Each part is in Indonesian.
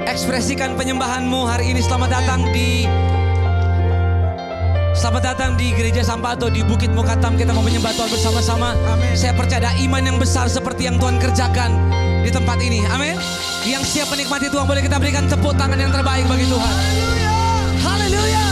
Ekspresikan penyembahanmu hari ini. Selamat datang di Gereja Sampato di Bukit Mukatam. Kita mau menyembah Tuhan bersama-sama. Saya percaya ada iman yang besar seperti yang Tuhan kerjakan di tempat ini. Amin. Yang siap menikmati Tuhan, boleh kita berikan tepuk tangan yang terbaik bagi Tuhan. Haleluya.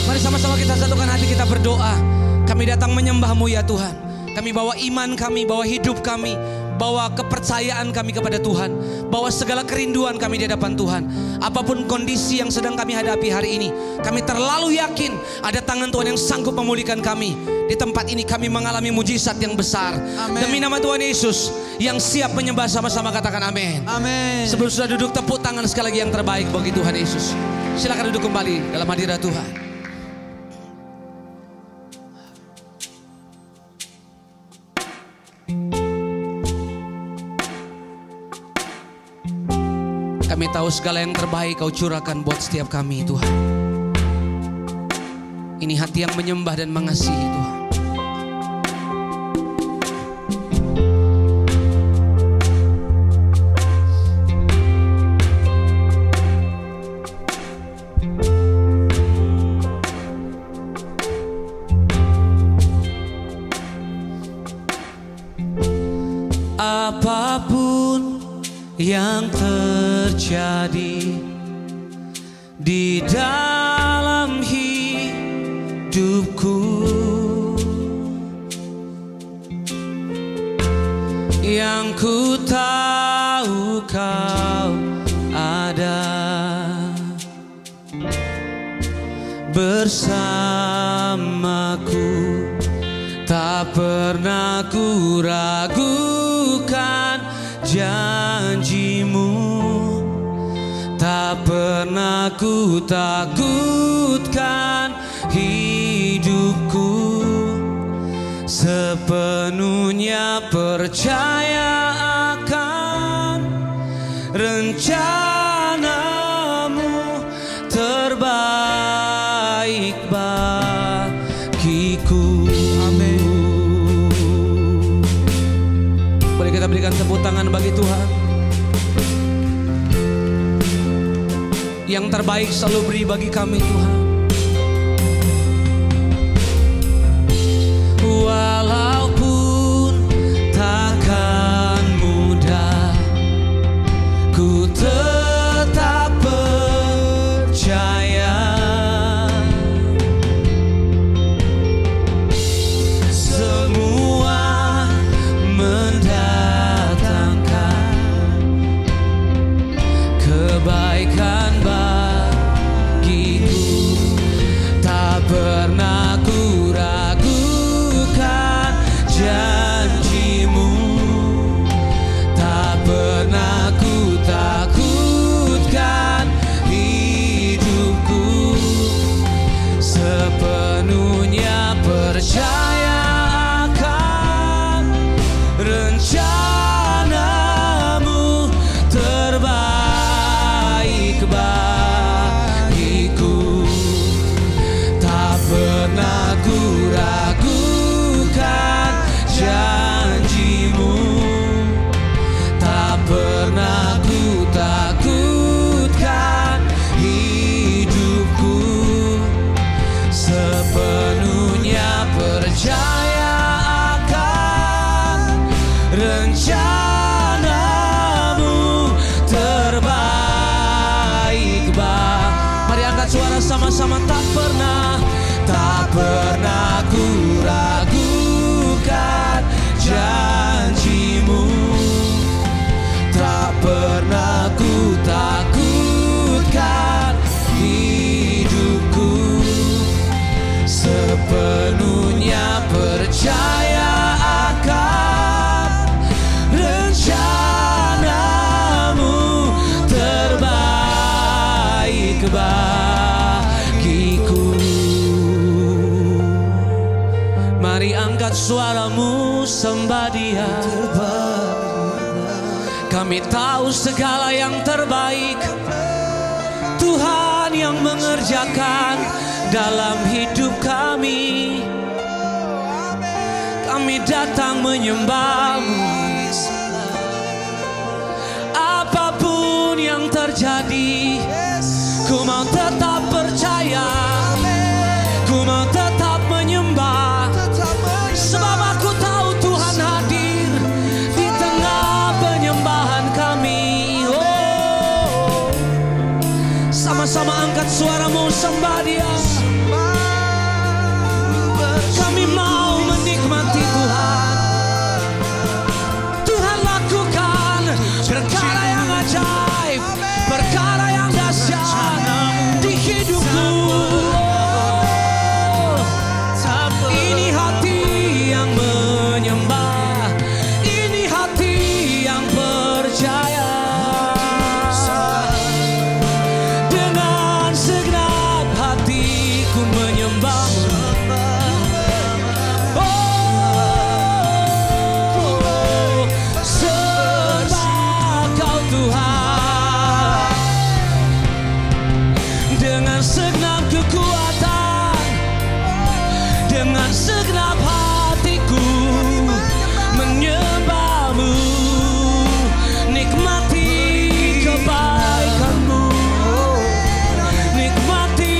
Mari sama-sama kita satukan hati, kita berdoa. Kami datang menyembah-Mu ya Tuhan. Kami bawa iman kami, bawa hidup kami, bawa kepercayaan kami kepada Tuhan, bawa segala kerinduan kami di hadapan Tuhan. Apapun kondisi yang sedang kami hadapi hari ini, kami terlalu yakin ada tangan Tuhan yang sanggup memulihkan kami. Di tempat ini kami mengalami mujizat yang besar. Amen. Demi nama Tuhan Yesus, yang siap menyembah sama-sama katakan amin. Amin. Sebelum sudah duduk, tepuk tangan sekali lagi yang terbaik bagi Tuhan Yesus. Silakan duduk kembali dalam hadirat Tuhan. Kami tahu segala yang terbaik Kau curahkan buat setiap kami Tuhan. Ini hati yang menyembah dan mengasihi Tuhan. Apapun yang terjadi di dalam hidupku, yang ku tahu Kau ada bersamaku, tak pernah ku ragukan janji-Mu, tak pernah ku takutkan hidupku, sepenuhnya percaya akan rencana-Mu terbaik bagiku. Amin. Boleh kita berikan tepuk tangan bagi Tuhan. Yang terbaik selalu beri bagi kami Tuhan. Walaupun takkan mudah, ku tetap percaya. Semua mendatangkan kebaikan bagiku, tak pernah ku ragukan janji-Mu, tak pernah ku takutkan hidupku, sepenuhnya percaya akan rencana-Mu terbaik bagiku, tak pernah ku ragukan janji-Mu, tak pernah ku takutkan hidupku, sepenuhnya percaya akan rencana-Mu terbaik bagiku. Mari angkat suara sama-sama. Tak pernah ku ragukan janji-Mu, tak pernah ku takutkan hidupku, sepenuhnya percaya akan rencana-Mu terbaik bagiku. Mari angkat suaramu, sembah Dia. Kami tahu segala yang terbaik Tuhan yang mengerjakan dalam hidup kami. Kami datang menyembah-Mu. Apapun yang terjadi sama-sama angkat suaramu, sembah Dia. Kami mau menikmati Tuhan. Tuhan lakukan perkara yang ajaib, perkara yang dahsyat di hidupku. Ini hati yang menyembah, ini hati yang percaya. Dengan segenap hatiku menyembah. Sembah Kau Tuhan. Dengan segenap kekuatan, dengan segenap hatiku menyembah-Mu, nikmati kebaikan-Mu, nikmati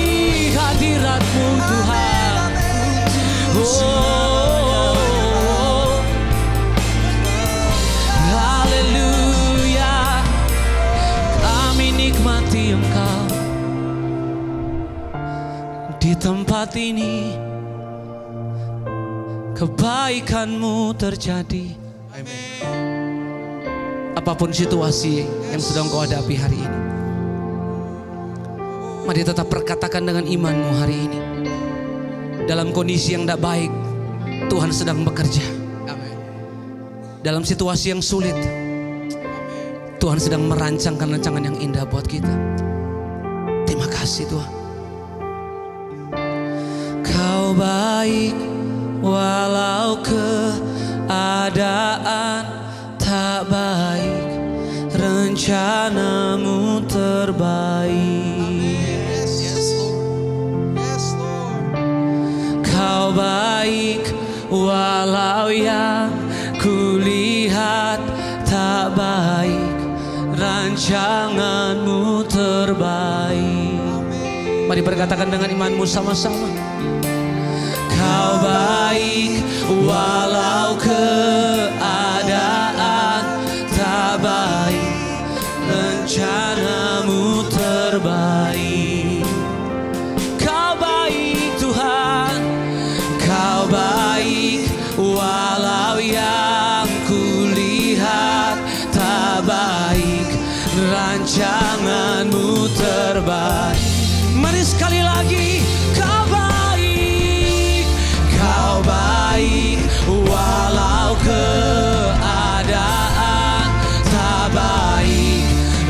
hadirat-Mu Tuhan. Haleluya, kami nikmati Engkau di tempat ini. Kebaikan-Mu terjadi. Apapun situasi yang sedang kau hadapi hari ini, mari tetap perkatakan dengan imanmu hari ini. Dalam kondisi yang tidak baik, Tuhan sedang bekerja. Dalam situasi yang sulit, Tuhan sedang merancangkan rancangan yang indah buat kita. Terima kasih Tuhan. Kau baik walau keadaan tak baik, rencana-Mu terbaik. Kau baik walau yang kulihat tak baik, rancangan-Mu terbaik. Mari berkatakan dengan imanmu sama-sama. Kau baik walau keadaan tak baik, rencana-Mu terbaik. Kau baik Tuhan, Kau baik walau yang kulihat tak baik, rancangan-Mu terbaik. Mari sekali lagi. Kau baik walau keadaan tak baik,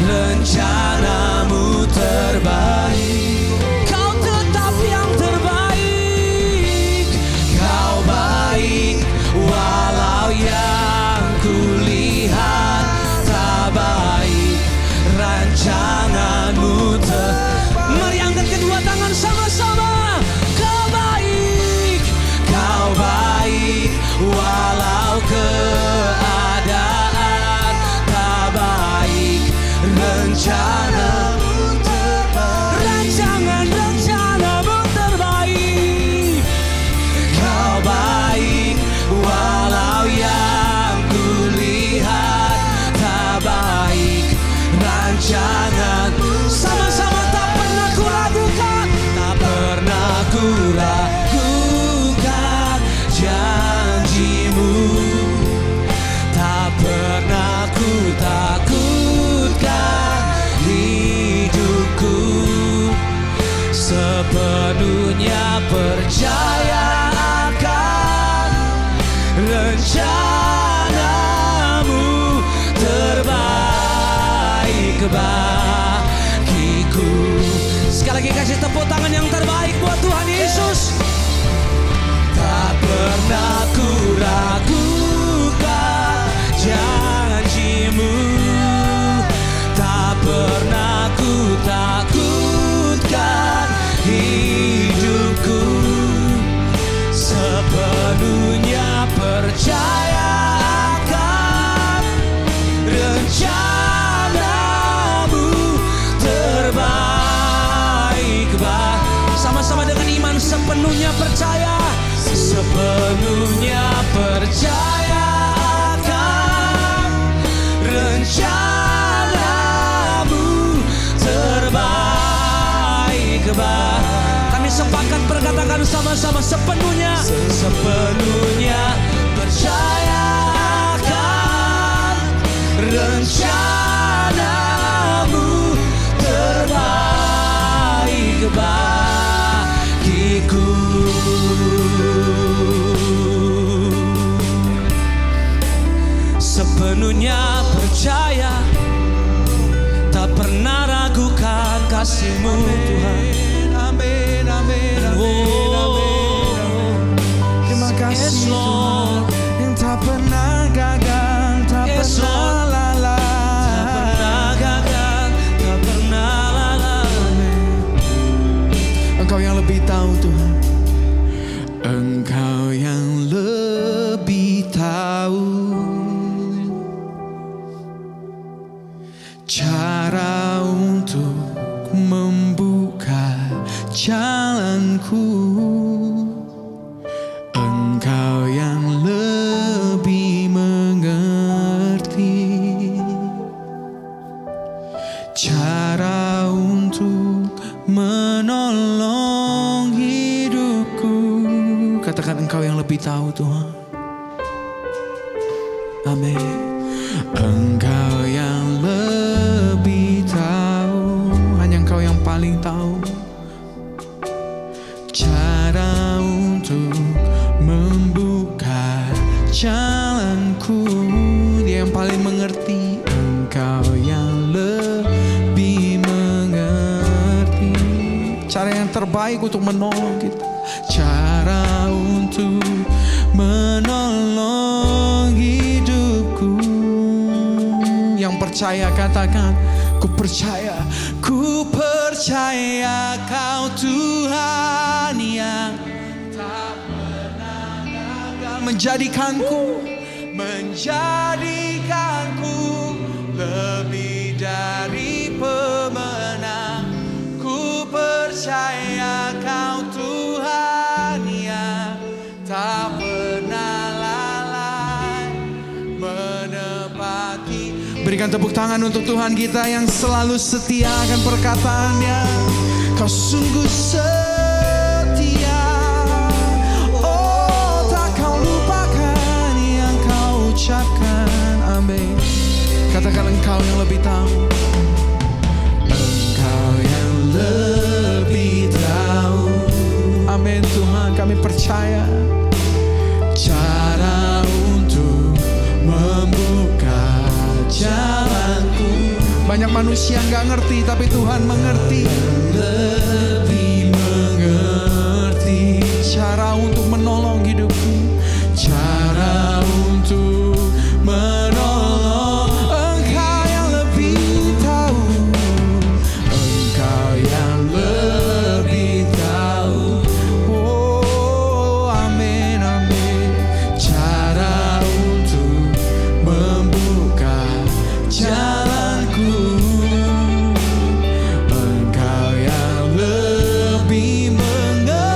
rencana-Mu terbaik. Kau tetap yang terbaik. Kau baik walau yang kulihat tak baik, rancangan-Mu terbaik. Mari angkat kedua tangan sama-sama. Walau keadaan tak baik, rencana-Mu terbaik. Rancangan-Mu terbaik. Kau baik walau yang kulihat tak baik, rancangan. Sama-sama tak pernah kuragukan, tak pernah kuragukan janji-Mu, tak pernah ku takutkan hidupku, sepenuhnya percaya akan rencana-Mu terbaik bagiku. Sekali lagi kasih tepuk tangan yang terbaik buat Tuhan Yesus. Tak pernah ku ragukan janji-Mu, tak pernah ku takutkan hidupku, sepenuhnya percaya akan rencana-Mu terbaik. Sama-sama dengan iman, sepenuhnya percaya, sepenuhnya percaya akan rencana-Mu terbaik. katakan sama-sama sepenuhnya percaya akan rencanamu terbaik bagiku. Sepenuhnya percaya, tak pernah ragukan kasih-Mu Tuhan. Amin, amin, amin, amin. Terima kasih Tuhan yang tak pernah gagal, tak pernah lalai. Tak pernah gagal, tak pernah lalai. Engkau yang lebih tahu Tuhan. Engkau yang lebih tahu cara untuk membuka jalanku. Engkau yang lebih mengerti cara untuk menolong hidupku. Katakan engkau yang lebih tahu Tuhan. Amin. Engkau yang lebih tahu, hanya engkau yang paling tahu cara untuk membuka jalanku. Dia yang paling mengerti. Engkau yang lebih mengerti cara yang terbaik untuk menolong kita, cara untuk menolong hidupku. Yang percaya katakan, ku percaya Kau Tuhan yang tak pernah gagal menjadikanku lebih dari pemenang. Ku percaya Kau Tuhan yang tak pernah lalai menepati. Berikan tepuk tangan untuk Tuhan kita yang selalu setia akan perkataannya. Kau sungguh setia, oh tak kau lupakan yang kau ucapkan. Amin. Katakan engkau yang lebih tahu. Engkau yang lebih tahu. Amin Tuhan, kami percaya cara untuk membuka jalanku. Banyak manusia gak ngerti, tapi Tuhan mengerti. Lebih mengerti cara untuk menolong hidupku, cara untuk menolong. Engkau yang lebih tahu, Engkau yang lebih tahu. Oh amin, amin. Cara untuk membuka jalanku. Engkau yang lebih mengerti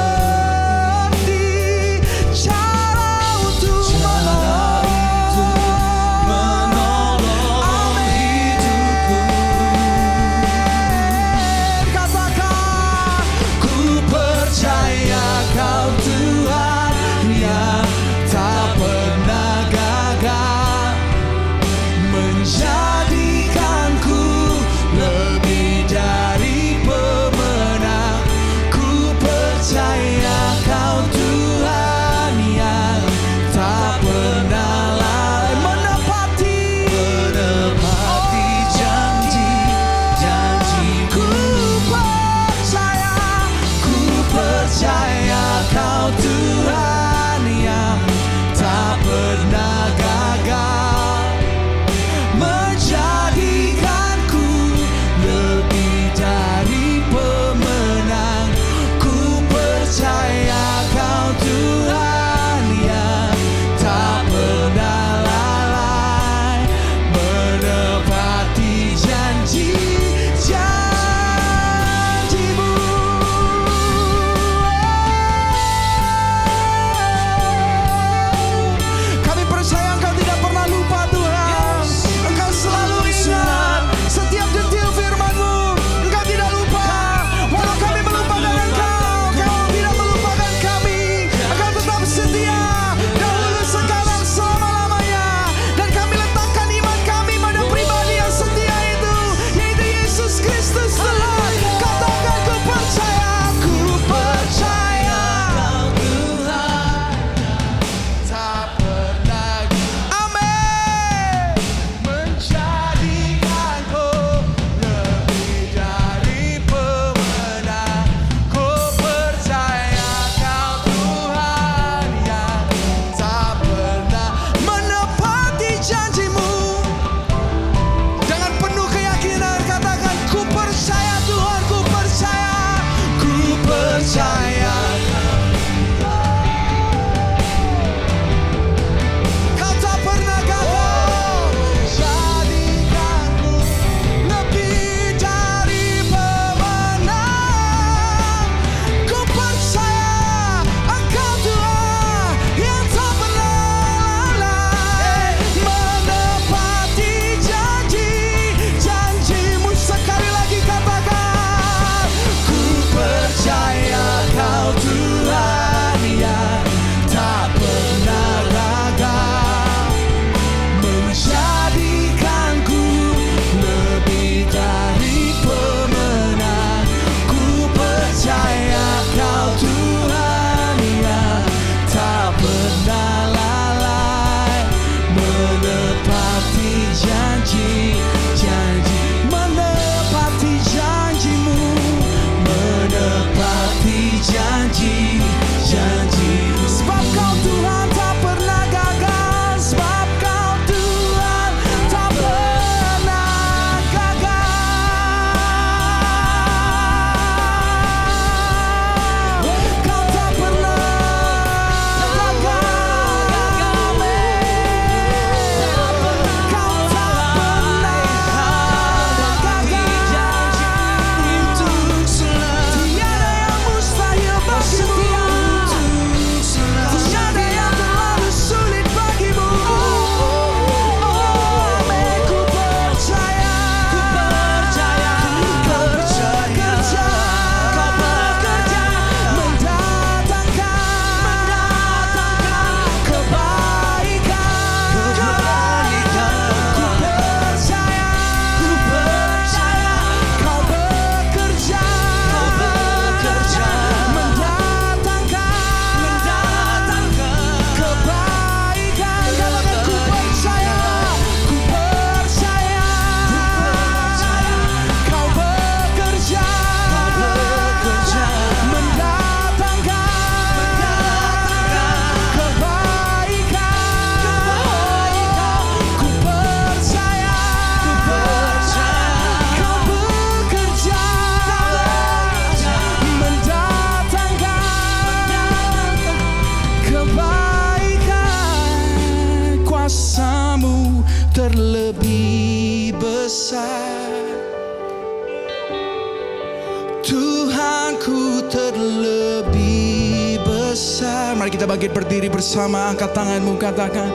Tuhanku terlebih besar. Mari kita bangkit berdiri bersama, angkat tanganmu, katakan,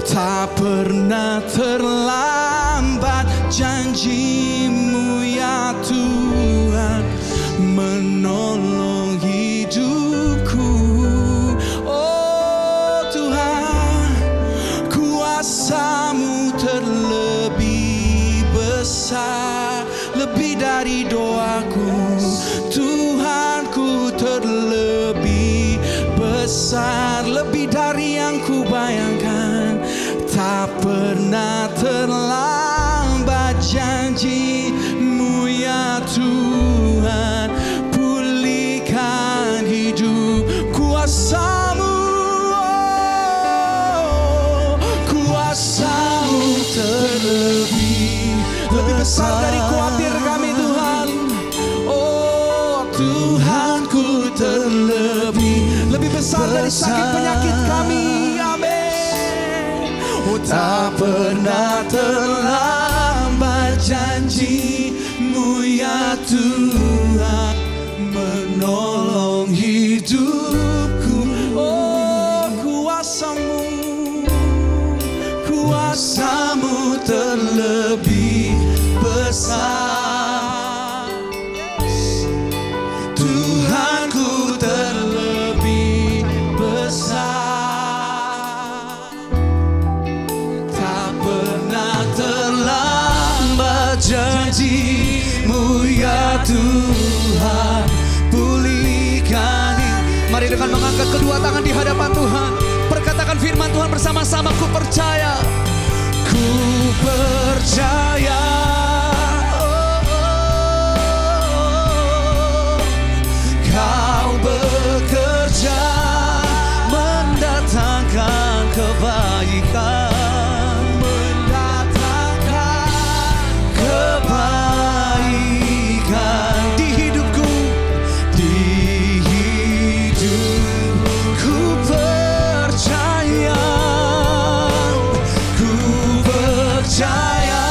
tak pernah terlambat janjimu ya Tuhan menolong hidupku. Oh Tuhan, kuasa-Mu terlebih besar, lebih dari doaku. Tuhanku terlebih besar, lebih dari yang ku bayangkan. Tak pernah terlambat janji-Mu ya Tuhan, pulihkan hidup. Kuasa-Mu, oh, kuasa-Mu terlebih besar dari khawatir kami Tuhan. Oh Tuhanku lebih besar dari sakit penyakit kami. Amin. Oh tak pernah terlambat janji-Mu ya Tuhan menolong hidupku. Oh kuasa-Mu terlebih besar. Tuhanku terlebih besar. Tak pernah terlambat janji-Mu ya Tuhan, pulihkan. Mari dengan mengangkat kedua tangan di hadapan Tuhan, perkatakan firman Tuhan bersama-sama. Ku percaya, ku percaya. Kau bekerja mendatangkan kebaikan, di hidupku, percaya, ku percaya.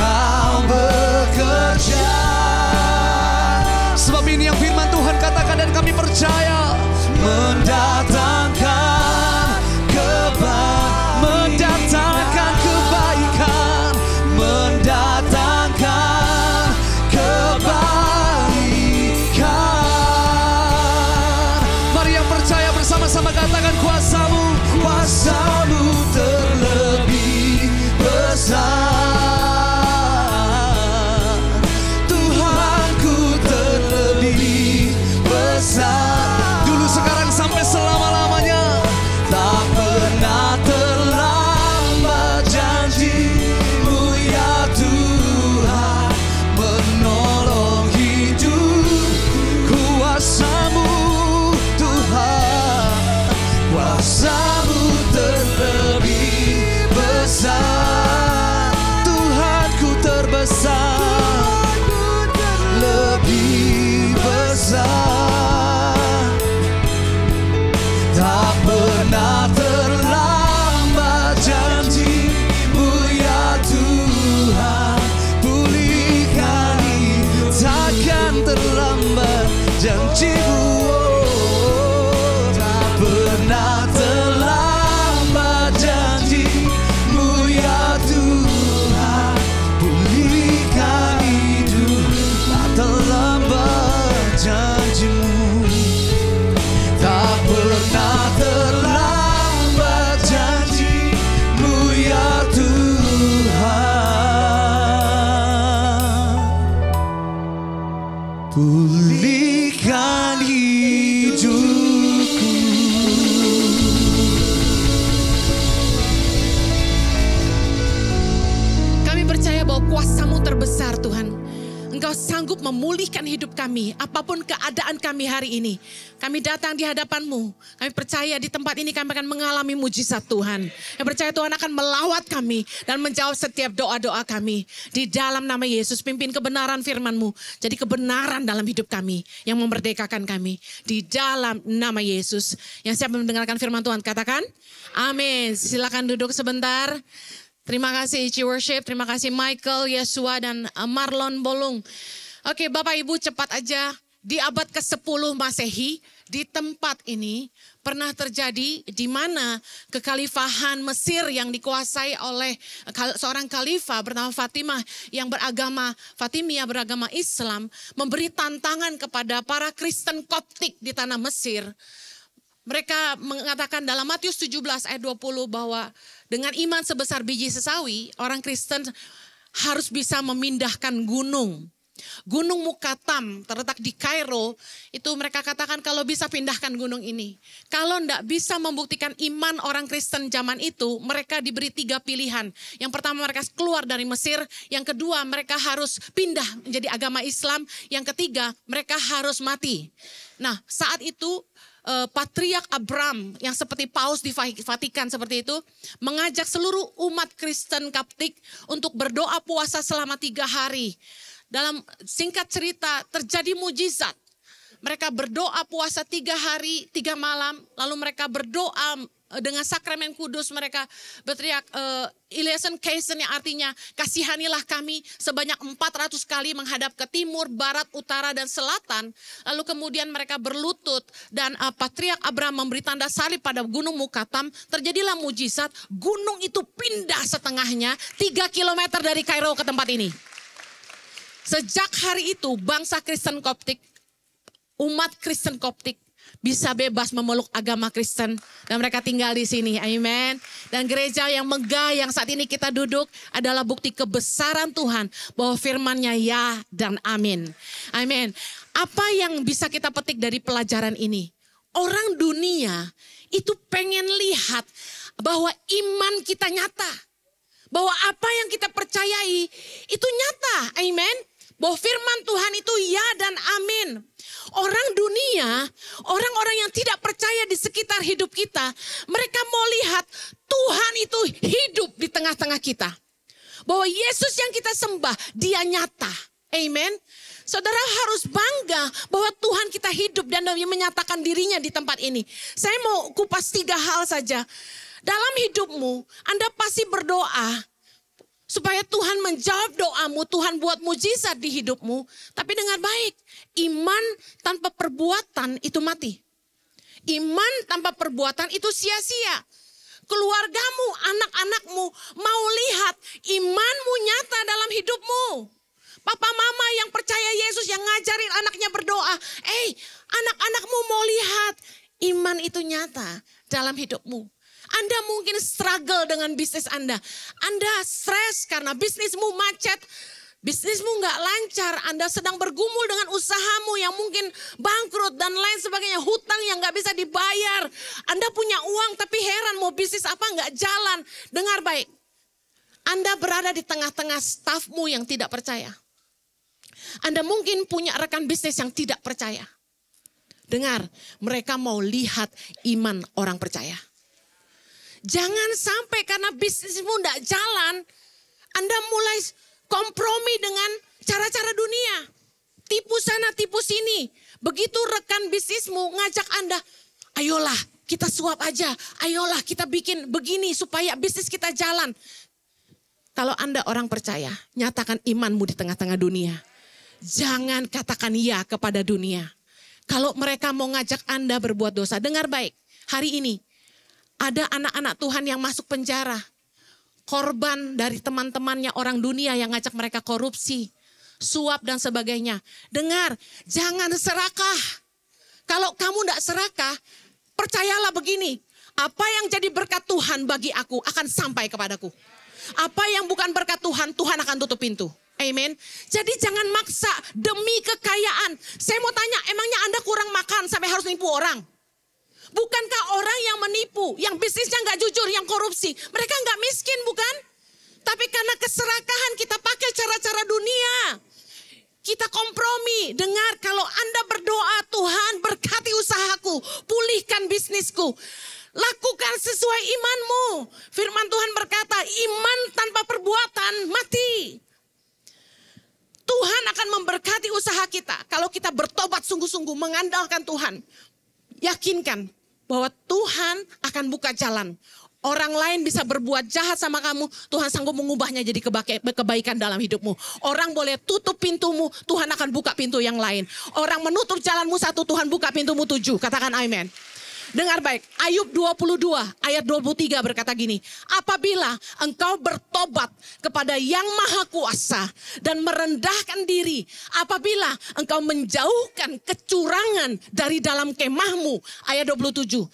Kau bekerja. Sebab ini yang firman Tuhan katakan dan kami percaya, mendatangkan kebaikan, mendatangkan kebaikan. Mari yang percaya bersama-sama katakan, kuasa-Mu terlebih besar. Tuhanku terlebih besar. Dulu, sekarang, sampai selama-lamanya. Tak pernah terlambat janji-Mu ya Tuhan menolong hidup. Kuasa-Mu Tuhan, kuasa-Mu terlebih besar. Tuhanku terbesar, lebih besar. Tak pernah terlambat janji-Mu ya Tuhan, pulihkan hidup. Takkan terlambat janji-Mu, oh, tak pernah terlambat janji-Mu ya Tuhan, pulihkan hidup. Tak terlambat janji-Mu, tak pernah terlambat janji-Mu ya Tuhan, pulihkan hidupku. Kami percaya bahwa kuasa-Mu terbesar Tuhan. Engkau sanggup memulihkan hidup kami, apapun keadaan kami hari ini. Kami datang di hadapan-Mu. Kami percaya di tempat ini kami akan mengalami mujizat Tuhan. Kami percaya Tuhan akan melawat kami dan menjawab setiap doa-doa kami. Di dalam nama Yesus, pimpin kebenaran firman-Mu. Jadi kebenaran dalam hidup kami yang memerdekakan kami. Di dalam nama Yesus. Yang siap mendengarkan firman Tuhan, katakan amin. Silakan duduk sebentar. Terima kasih Ichi Worship, terima kasih Michael, Yesua, dan Marlon Bolung. Oke, Bapak Ibu cepat aja. Di abad ke-10 Masehi, di tempat ini pernah terjadi di mana kekhalifahan Mesir yang dikuasai oleh seorang khalifah bernama Fatimah yang Fatimiyah beragama Islam, memberi tantangan kepada para Kristen Koptik di tanah Mesir. Mereka mengatakan dalam Matius 17 ayat 20 bahwa dengan iman sebesar biji sesawi, orang Kristen harus bisa memindahkan gunung. Gunung Mukatam terletak di Kairo, itu mereka katakan kalau bisa pindahkan gunung ini. Kalau tidak bisa membuktikan iman orang Kristen zaman itu, mereka diberi 3 pilihan. Yang pertama mereka keluar dari Mesir, yang kedua mereka harus pindah menjadi agama Islam, yang ketiga mereka harus mati. Nah saat itu Patriark Abram yang seperti paus di Vatikan seperti itu mengajak seluruh umat Kristen Koptik untuk berdoa puasa selama 3 hari. Dalam singkat cerita terjadi mujizat. Mereka berdoa puasa 3 hari 3 malam. Lalu mereka berdoa dengan sakramen kudus. Mereka berteriak Ilesen Kaisen yang artinya kasihanilah kami sebanyak 400 kali menghadap ke timur, barat, utara, dan selatan. Lalu kemudian mereka berlutut dan Patriark Abraham memberi tanda salib pada gunung Mukatam. Terjadilah mujizat, gunung itu pindah setengahnya 3 kilometer dari Kairo ke tempat ini. Sejak hari itu bangsa Kristen Koptik, umat Kristen Koptik bisa bebas memeluk agama Kristen dan mereka tinggal di sini. Amin. Dan gereja yang megah yang saat ini kita duduk adalah bukti kebesaran Tuhan bahwa firman-Nya ya dan amin. Amin. Apa yang bisa kita petik dari pelajaran ini? Orang dunia itu pengen lihat bahwa iman kita nyata. Bahwa apa yang kita percayai itu nyata. Amin. Bahwa firman Tuhan itu ya dan amin. Orang dunia, orang-orang yang tidak percaya di sekitar hidup kita, mereka mau lihat Tuhan itu hidup di tengah-tengah kita. Bahwa Yesus yang kita sembah, dia nyata. Amen. Saudara harus bangga bahwa Tuhan kita hidup dan menyatakan dirinya di tempat ini. Saya mau kupas 3 hal saja. Dalam hidupmu, Anda pasti berdoa supaya Tuhan menjawab doamu, Tuhan buat mujizat di hidupmu. Tapi dengar baik, iman tanpa perbuatan itu mati. Iman tanpa perbuatan itu sia-sia. Keluargamu, anak-anakmu mau lihat imanmu nyata dalam hidupmu. Papa mama yang percaya Yesus yang ngajarin anaknya berdoa. Anak-anakmu mau lihat iman itu nyata dalam hidupmu. Anda mungkin struggle dengan bisnis Anda. Anda stres karena bisnismu macet. Bisnismu gak lancar. Anda sedang bergumul dengan usahamu yang mungkin bangkrut dan lain sebagainya. Hutang yang gak bisa dibayar. Anda punya uang tapi heran mau bisnis apa gak jalan. Dengar baik. Anda berada di tengah-tengah stafmu yang tidak percaya. Anda mungkin punya rekan bisnis yang tidak percaya. Dengar, mereka mau lihat iman orang percaya. Jangan sampai karena bisnismu tidak jalan, Anda mulai kompromi dengan cara-cara dunia. Tipu sana, tipu sini. Begitu rekan bisnismu ngajak Anda, ayolah kita suap aja, ayolah kita bikin begini supaya bisnis kita jalan. Kalau Anda orang percaya, nyatakan imanmu di tengah-tengah dunia. Jangan katakan ya kepada dunia. Kalau mereka mau ngajak Anda berbuat dosa, dengar baik, hari ini ada anak-anak Tuhan yang masuk penjara. Korban dari teman-temannya orang dunia yang ngajak mereka korupsi, suap dan sebagainya. Dengar, jangan serakah. Kalau kamu tidak serakah, percayalah begini. Apa yang jadi berkat Tuhan bagi aku akan sampai kepadaku. Apa yang bukan berkat Tuhan, Tuhan akan tutup pintu. Amen. Jadi jangan maksa demi kekayaan. Saya mau tanya, emangnya Anda kurang makan sampai harus nipu orang? Bukankah orang yang menipu, yang bisnisnya gak jujur, yang korupsi, mereka gak miskin bukan? Tapi karena keserakahan kita pakai cara-cara dunia. Kita kompromi. Dengar, kalau Anda berdoa, Tuhan berkati usahaku, pulihkan bisnisku. Lakukan sesuai imanmu. Firman Tuhan berkata, iman tanpa perbuatan mati. Tuhan akan memberkati usaha kita. Kalau kita bertobat sungguh-sungguh, mengandalkan Tuhan. Yakinkan bahwa Tuhan akan buka jalan. Orang lain bisa berbuat jahat sama kamu, Tuhan sanggup mengubahnya jadi kebaikan dalam hidupmu. Orang boleh tutup pintumu, Tuhan akan buka pintu yang lain. Orang menutup jalanmu 1, Tuhan buka pintumu 7. Katakan amin. Dengar baik, Ayub 22 ayat 23 berkata gini, apabila engkau bertobat kepada Yang Maha Kuasa dan merendahkan diri, apabila engkau menjauhkan kecurangan dari dalam kemahmu, ayat 27.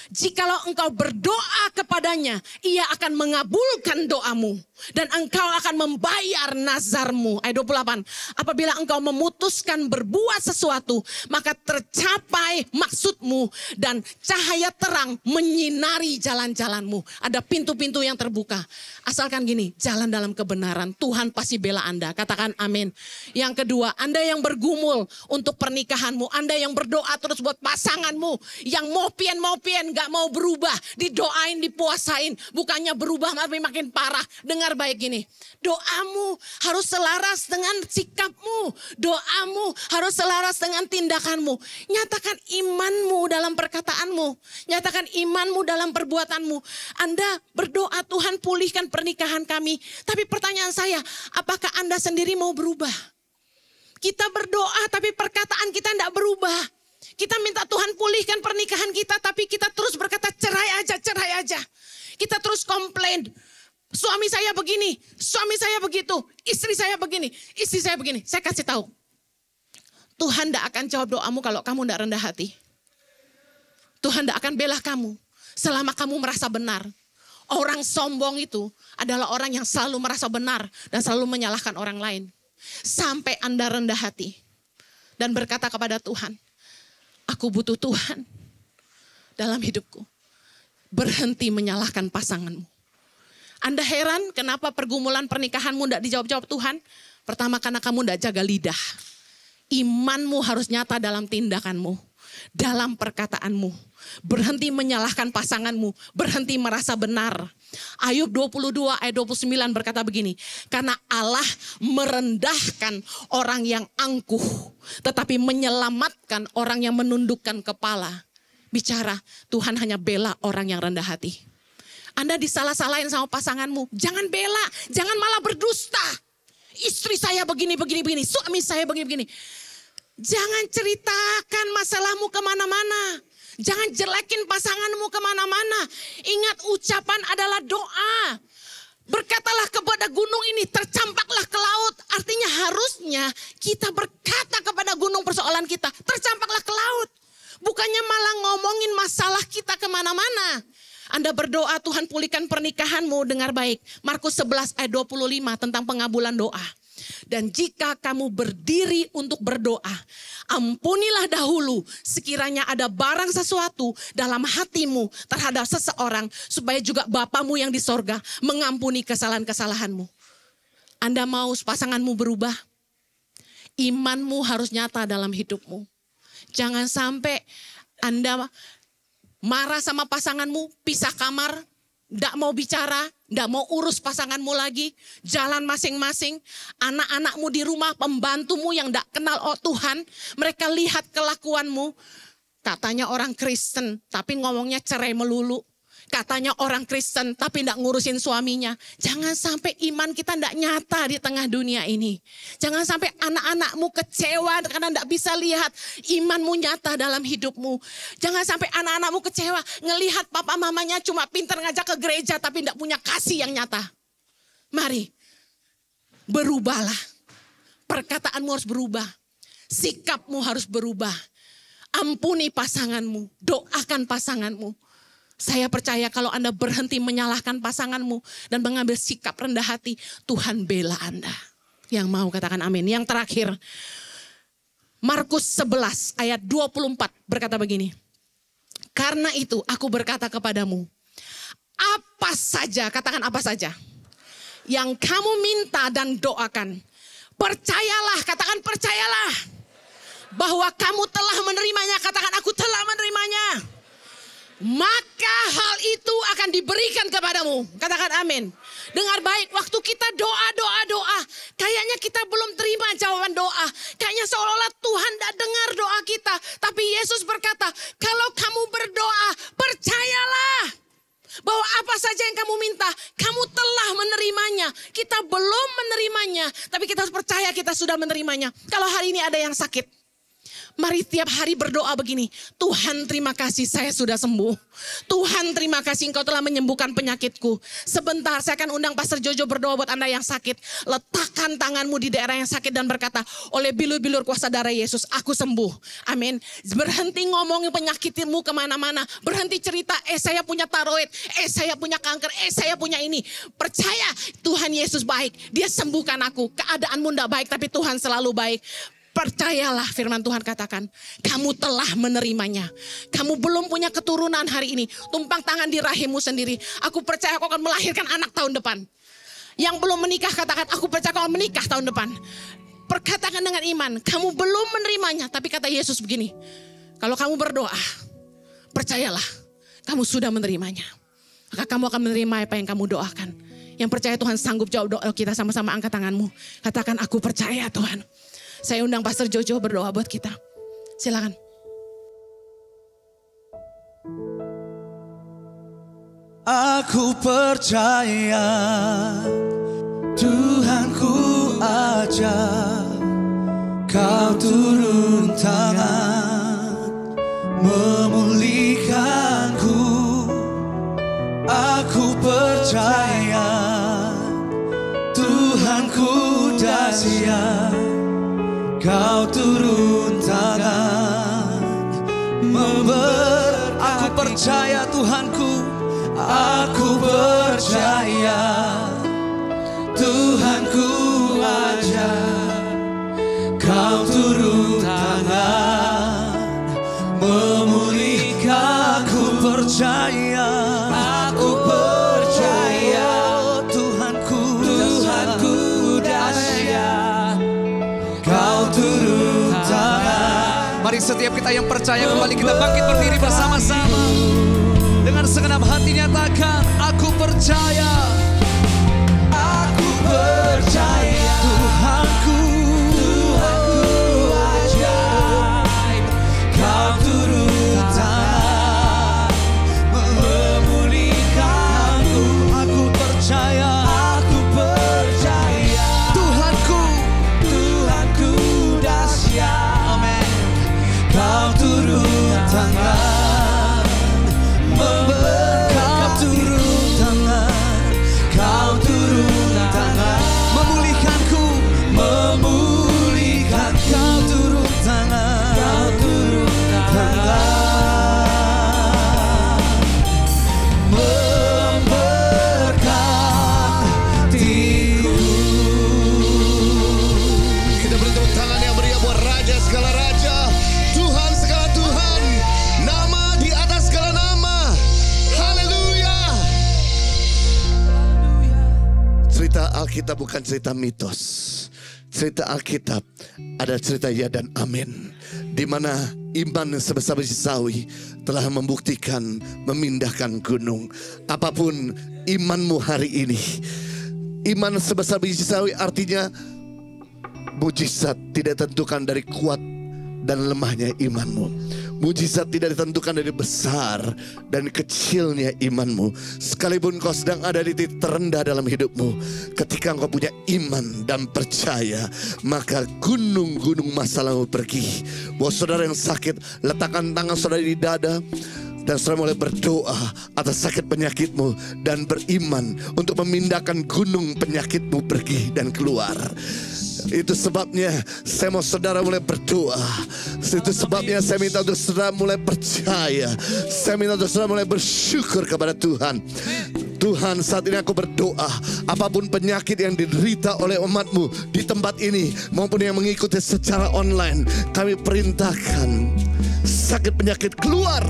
Jikalau engkau berdoa kepadanya, ia akan mengabulkan doamu. Dan engkau akan membayar nazarmu. Ayat 28. Apabila engkau memutuskan berbuat sesuatu, maka tercapai maksudmu. Dan cahaya terang menyinari jalan-jalanmu. Ada pintu-pintu yang terbuka. Asalkan gini, jalan dalam kebenaran. Tuhan pasti bela Anda. Katakan amin. Yang kedua, Anda yang bergumul untuk pernikahanmu. Anda yang berdoa terus buat pasanganmu. Yang mopian-mopian gak mau berubah. Didoain, dipuasain. Bukannya berubah tapi makin parah. Dengar baik gini, doamu harus selaras dengan sikapmu, doamu harus selaras dengan tindakanmu. Nyatakan imanmu dalam perkataanmu, nyatakan imanmu dalam perbuatanmu. Anda berdoa, Tuhan pulihkan pernikahan kami. Tapi pertanyaan saya, apakah Anda sendiri mau berubah? Kita berdoa tapi perkataan kita tidak berubah. Kita minta Tuhan pulihkan pernikahan kita, tapi kita terus berkata cerai aja. Kita terus komplain. Suami saya begini, suami saya begitu, istri saya begini, istri saya begini. Saya kasih tahu, Tuhan tidak akan jawab doamu kalau kamu tidak rendah hati. Tuhan tidak akan bela kamu selama kamu merasa benar. Orang sombong itu adalah orang yang selalu merasa benar dan selalu menyalahkan orang lain. Sampai Anda rendah hati dan berkata kepada Tuhan, aku butuh Tuhan dalam hidupku. Berhenti menyalahkan pasanganmu. Anda heran kenapa pergumulan pernikahanmu tidak dijawab-jawab Tuhan? Pertama, karena kamu tidak jaga lidah. Imanmu harus nyata dalam tindakanmu, dalam perkataanmu. Berhenti menyalahkan pasanganmu, berhenti merasa benar. Ayub 22 ayat 29 berkata begini, karena Allah merendahkan orang yang angkuh, tetapi menyelamatkan orang yang menundukkan kepala. Bicara, Tuhan hanya bela orang yang rendah hati. Anda disalah-salahin sama pasanganmu, jangan bela, jangan malah berdusta. Istri saya begini, suami saya begini. Jangan ceritakan masalahmu kemana-mana. Jangan jelekin pasanganmu kemana-mana. Ingat, ucapan adalah doa. Berkatalah kepada gunung ini, tercampaklah ke laut. Artinya harusnya kita berkata kepada gunung persoalan kita, tercampaklah ke laut. Bukannya malah ngomongin masalah kita kemana-mana. Anda berdoa, Tuhan pulihkan pernikahanmu, dengar baik. Markus 11 ayat 25 tentang pengabulan doa. Dan jika kamu berdiri untuk berdoa, ampunilah dahulu sekiranya ada barang sesuatu dalam hatimu terhadap seseorang, supaya juga Bapamu yang di sorga mengampuni kesalahan-kesalahanmu. Anda mau pasanganmu berubah? Imanmu harus nyata dalam hidupmu. Jangan sampai Anda marah sama pasanganmu, pisah kamar, tidak mau bicara, tidak mau urus pasanganmu lagi, jalan masing-masing. Anak-anakmu di rumah, pembantumu yang tidak kenal Tuhan, mereka lihat kelakuanmu. Katanya orang Kristen, tapi ngomongnya cerai melulu. Katanya orang Kristen, tapi tidak ngurusin suaminya. Jangan sampai iman kita tidak nyata di tengah dunia ini. Jangan sampai anak-anakmu kecewa karena tidak bisa lihat imanmu nyata dalam hidupmu. Jangan sampai anak-anakmu kecewa ngelihat papa mamanya cuma pintar ngajak ke gereja, tapi tidak punya kasih yang nyata. Mari, berubahlah. Perkataanmu harus berubah. Sikapmu harus berubah. Ampuni pasanganmu, doakan pasanganmu. Saya percaya kalau Anda berhenti menyalahkan pasanganmu dan mengambil sikap rendah hati, Tuhan bela Anda. Yang mau katakan amin. Yang terakhir, Markus 11 ayat 24 berkata begini. Karena itu aku berkata kepadamu, apa saja, katakan apa saja, yang kamu minta dan doakan, percayalah, katakan percayalah, bahwa kamu telah menerimanya, katakan aku telah menerimanya. Maka hal itu akan diberikan kepadamu. Katakan amin. Dengar baik, waktu kita doa, kayaknya kita belum terima jawaban doa. Kayaknya seolah-olah Tuhan tidak dengar doa kita. Tapi Yesus berkata, kalau kamu berdoa, percayalah bahwa apa saja yang kamu minta, kamu telah menerimanya. Kita belum menerimanya, tapi kita harus percaya kita sudah menerimanya. Kalau hari ini ada yang sakit, mari tiap hari berdoa begini. Tuhan terima kasih saya sudah sembuh. Tuhan terima kasih Engkau telah menyembuhkan penyakitku. Sebentar saya akan undang Pastor Jojo berdoa buat Anda yang sakit. Letakkan tanganmu di daerah yang sakit dan berkata, oleh bilur-bilur kuasa darah Yesus aku sembuh. Amin. Berhenti ngomongin penyakitmu kemana-mana. Berhenti cerita, saya punya tiroid, saya punya kanker, saya punya ini. Percaya Tuhan Yesus baik. Dia sembuhkan aku. Keadaanmu tidak baik tapi Tuhan selalu baik. Percayalah firman Tuhan katakan, kamu telah menerimanya. Kamu belum punya keturunan hari ini. Tumpang tangan di rahimmu sendiri. Aku percaya kau akan melahirkan anak tahun depan. Yang belum menikah katakan, aku percaya kau akan menikah tahun depan. Perkatakan dengan iman, kamu belum menerimanya. Tapi kata Yesus begini, kalau kamu berdoa, percayalah kamu sudah menerimanya. Maka kamu akan menerima apa yang kamu doakan. Yang percaya Tuhan sanggup jawab doa kita, sama-sama angkat tanganmu. Katakan, aku percaya Tuhan. Saya undang Pastor Jojo berdoa buat kita. Silakan. Aku percaya Tuhanku ajak Kau turun tangan memulihkanku. Aku percaya Tuhanku dahsyat, Kau turun tangan aku percaya Tuhanku, aku percaya Tuhanku ajak Kau turun tangan memulihkan. Aku percaya, aku percaya Tuhanku dahsyat, Kau turun tangan. Mari setiap kita yang percaya kembali kita bangkit berdiri bersama-sama. Dengan segenap hati nyatakan, aku percaya. Aku percaya Tuhanku ajaib, Kau turun tangan memulihkanku. Aku percaya Tuhanku dahsyat. Amin. Kau turun tangan, Kau turun tangan, Kau turun tangan, memulihkanku, memulihkan. Kau turun tangan, Kau turun tangan, memberkatiku. Kita beri tepuk tangan yang meriah buat Raja segala Raja, Tuhan segala Tuhan, nama di atas segala nama. Haleluya. Cerita Alkitab bukan cerita mitos. Cerita Alkitab ada cerita ya dan amin, di mana iman sebesar biji sawi telah membuktikan memindahkan gunung. Apapun imanmu hari ini, iman sebesar biji sawi artinya mujizat tidak ditentukan dari kuat dan lemahnya imanmu. Mujizat tidak ditentukan dari besar dan kecilnya imanmu. Sekalipun kau sedang ada di titik terendah dalam hidupmu, ketika engkau punya iman dan percaya, maka gunung-gunung masalahmu pergi. Buat saudara yang sakit, letakkan tangan saudara di dada, dan saudara mulai berdoa atas sakit penyakitmu dan beriman untuk memindahkan gunung penyakitmu pergi dan keluar. Itu sebabnya saya mau saudara mulai berdoa. Itu sebabnya saya minta untuk saudara mulai percaya. Saya minta untuk saudara mulai bersyukur kepada Tuhan. Tuhan, saat ini aku berdoa, apapun penyakit yang diderita oleh umatmu di tempat ini maupun yang mengikuti secara online, kami perintahkan sakit penyakit keluar.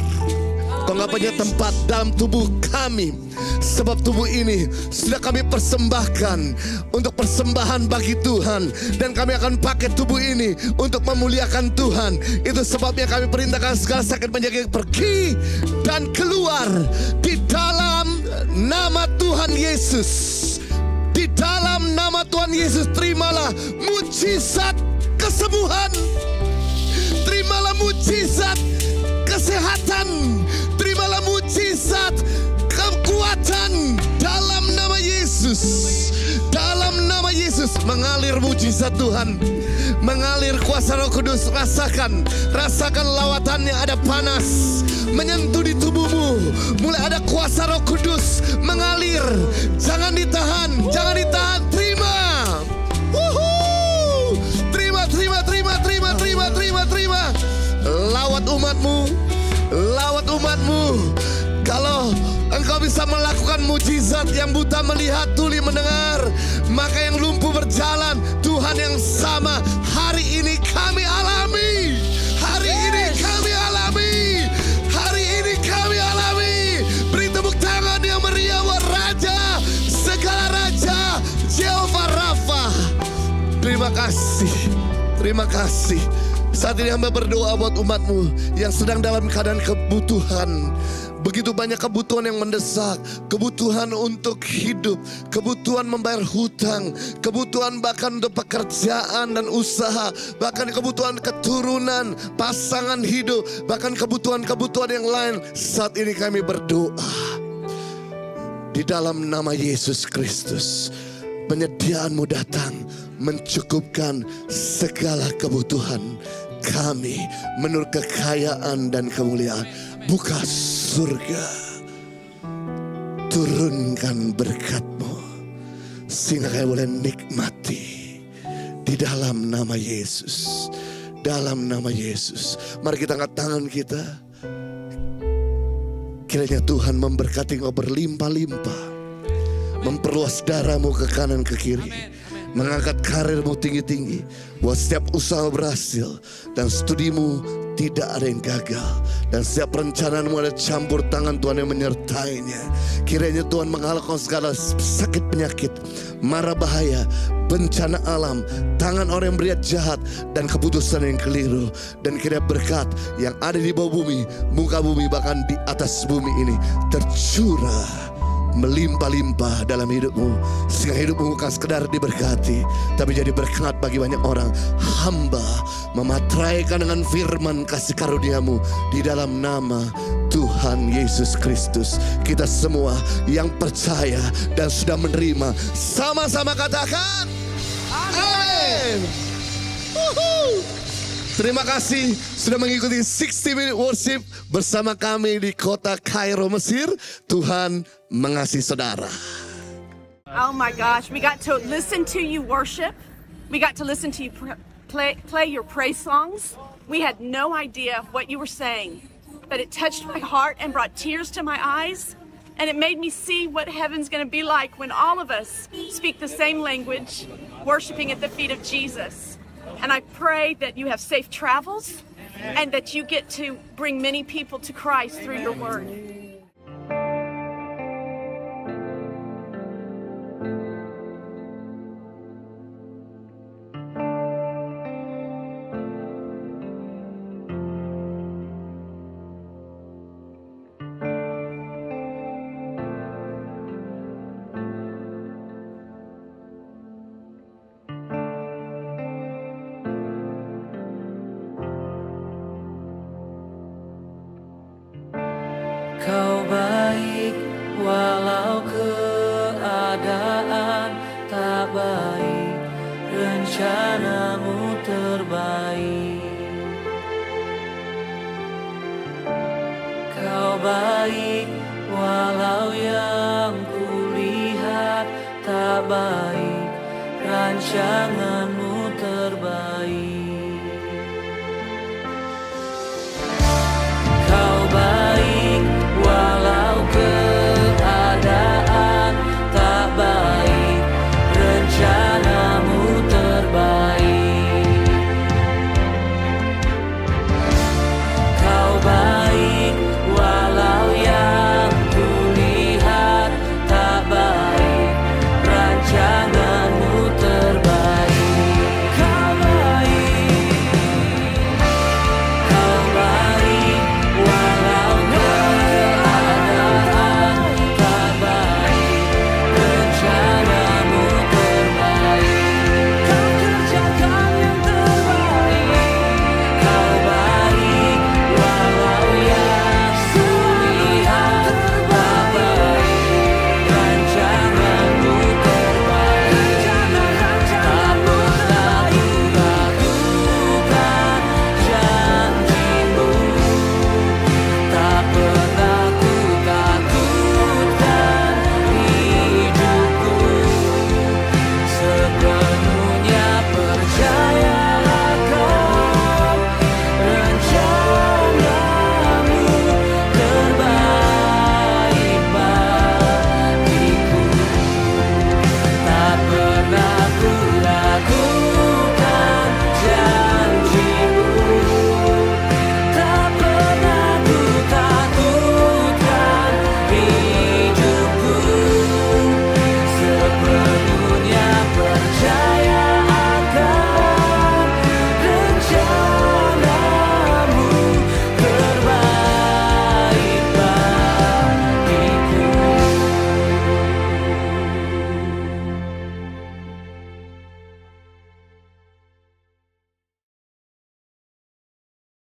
Kau gak punya tempat dalam tubuh kami, sebab tubuh ini sudah kami persembahkan untuk persembahan bagi Tuhan, dan kami akan pakai tubuh ini untuk memuliakan Tuhan. Itu sebabnya kami perintahkan segala sakit penyakit pergi dan keluar di dalam nama Tuhan Yesus. Di dalam nama Tuhan Yesus, terimalah mujizat kesembuhan, terimalah mujizat kesehatan, terimalah mujizat kekuatan kekuatan dalam nama Yesus. Dalam nama Yesus mengalir mujizat Tuhan, mengalir kuasa Roh Kudus. Rasakan lawatannya, ada panas menyentuh di tubuhmu. Mulai ada kuasa Roh Kudus mengalir. Jangan ditahan. Terima. Terima. Lawat umatmu. Kalau engkau bisa melakukan mujizat, yang buta melihat, tuli mendengar, maka yang lumpuh berjalan. Tuhan yang sama hari ini kami alami. Beri tepuk tangan yang meriah buat Raja, segala Raja, Jehovah Rafa. Terima kasih. Saat ini hamba berdoa buat umatmu yang sedang dalam keadaan kebutuhan. Begitu banyak kebutuhan yang mendesak. Kebutuhan untuk hidup, kebutuhan membayar hutang, kebutuhan bahkan untuk pekerjaan dan usaha, bahkan kebutuhan keturunan, pasangan hidup, bahkan kebutuhan-kebutuhan yang lain. Saat ini kami berdoa di dalam nama Yesus Kristus. Penyediaan-Mu datang mencukupkan segala kebutuhan kami menurut kekayaan dan kemuliaan. Buka surga, turunkan berkat-Mu sehingga kami boleh nikmati di dalam nama Yesus. Dalam nama Yesus. Mari kita angkat tangan kita. Kiranya Tuhan memberkati engkau berlimpah-limpah, memperluas darahmu ke kanan ke kiri, mengangkat karirmu tinggi-tinggi, buat setiap usaha berhasil dan studimu tidak ada yang gagal, dan setiap rencanamu ada campur tangan Tuhan yang menyertainya. Kiranya Tuhan mengalahkan segala sakit penyakit, mara bahaya, bencana alam, tangan orang yang berniat jahat, dan keputusan yang keliru. Dan kiranya berkat yang ada di bawah bumi, muka bumi, bahkan di atas bumi ini tercurah melimpah-limpah dalam hidupmu, sehingga hidupmu bukan sekedar diberkati, tapi jadi berkat bagi banyak orang. Hamba mematraikan dengan firman kasih karunia-Mu di dalam nama Tuhan Yesus Kristus. Kita semua yang percaya dan sudah menerima, sama-sama katakan amin. Terima kasih sudah mengikuti 60 Minute Worship bersama kami di kota Kairo, Mesir. Tuhan mengasihi saudara. Oh my gosh, we got to listen to you worship. We got to listen to you play your praise songs. We had no idea what you were saying, but it touched my heart and brought tears to my eyes. And it made me see what heaven's going to be like when all of us speak the same language, worshiping at the feet of Jesus. And I pray that you have safe travels and that you get to bring many people to Christ through your word. Kau baik walau keadaan tak baik, rencanamu terbaik. Kau baik walau yang kulihat tak baik, rancanganmu terbaik.